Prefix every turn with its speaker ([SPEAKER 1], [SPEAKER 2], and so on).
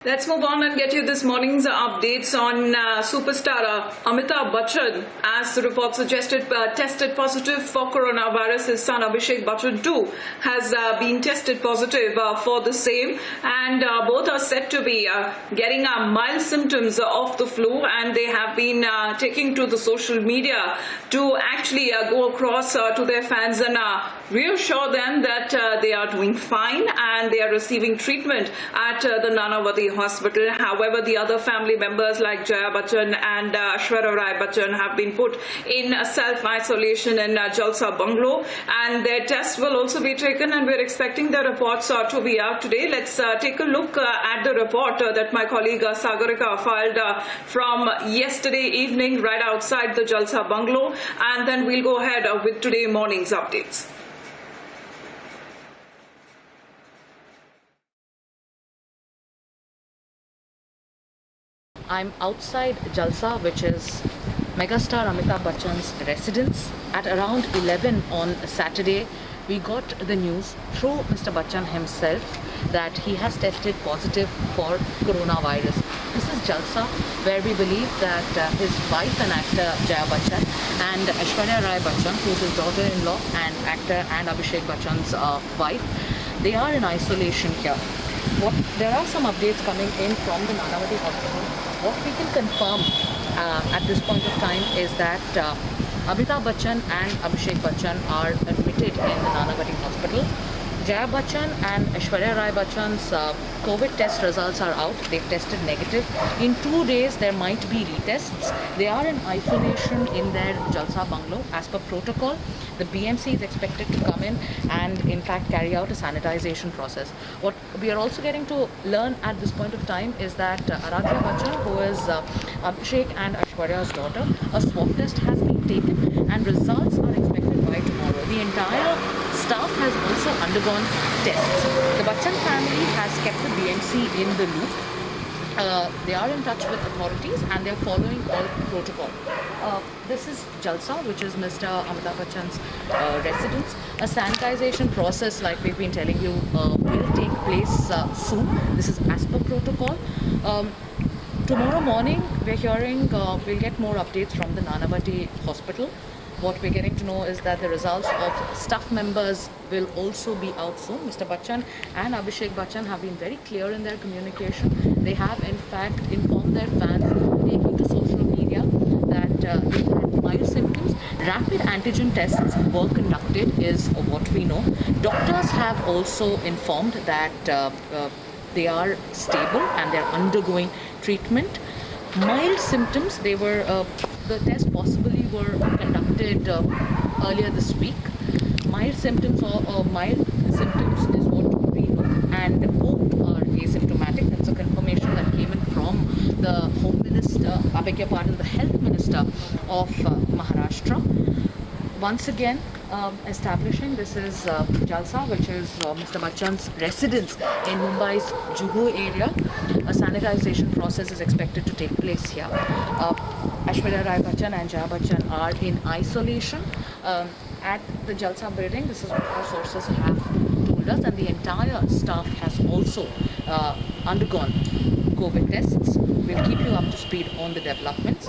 [SPEAKER 1] Let's move on and get you this morning's updates on superstar Amitabh Bachchan. As the report suggested, tested positive for coronavirus. His son Abhishek Bachchan too has been tested positive for the same, and both are said to be getting mild symptoms of the flu, and they have been taking to the social media to actually go across to their fans and reassure them that they are doing fine and they are receiving treatment at the Nanavati hospital. However, the other family members like Jaya Bachchan and Aishwarya Rai Bachchan have been put in self-isolation in Jalsa Bungalow, and their tests will also be taken, and we're expecting the reports to be out today. Let's take a look at the report that my colleague Sagarika filed from yesterday evening right outside the Jalsa Bungalow, and then we'll go ahead with today morning's updates.
[SPEAKER 2] I'm outside Jalsa, which is megastar Amitabh Bachchan's residence. At around 11 on Saturday, we got the news through Mr. Bachchan himself that he has tested positive for coronavirus. This is Jalsa, where we believe that his wife and actor Jaya Bachchan and Aishwarya Rai Bachchan, who is his daughter-in-law and actor and Abhishek Bachchan's wife, they are in isolation here. There are some updates coming in from the Nanavati hospital. What we can confirm at this point of time is that Amitabh Bachchan and Abhishek Bachchan are admitted in the Nanavati hospital. Jaya Bachchan and Aishwarya Rai Bachchan's COVID test results are out. They've tested negative. In 2 days, there might be retests. They are in isolation in their Jalsa Bungalow. As per protocol, the BMC is expected to come in and, in fact, carry out a sanitization process. What we are also getting to learn at this point of time is that Aradhya Bachchan, who is Abhishek and Aishwarya's daughter, a swab test has been taken and results are expected by tomorrow. The entire staff has also undergone tests. The Bachchan family has kept the BMC in the loop. They are in touch with authorities and they are following all protocol. This is Jalsa, which is Mr. Amitabh Bachchan's residence. A sanitization process, like we've been telling you, will take place soon. This is as per protocol. Tomorrow morning, we're hearing we'll get more updates from the Nanavati hospital. What we're getting to know is that the results of staff members will also be out soon. Mr. Bachchan and Abhishek Bachchan have been very clear in their communication. They have in fact informed their fans, taking to social media, that they had mild symptoms. Rapid antigen tests were conducted is what we know. Doctors have also informed that they are stable and they're undergoing treatment. Mild symptoms, they were the test possibly were conducted earlier this week. Mild symptoms or mild symptoms is what we know, and both are asymptomatic. That's a confirmation that came in from the Home Minister, I beg your pardon, the Health Minister of Maharashtra. Once again, establishing this is Jalsa, which is Mr. Bachchan's residence in Mumbai's Juhu area. A sanitization process is expected to take place here. Aishwarya Rai Bachchan and Jaya Bachchan are in isolation at the Jalsa building. This is what our sources have told us, and the entire staff has also undergone COVID tests. We'll keep you up to speed on the developments.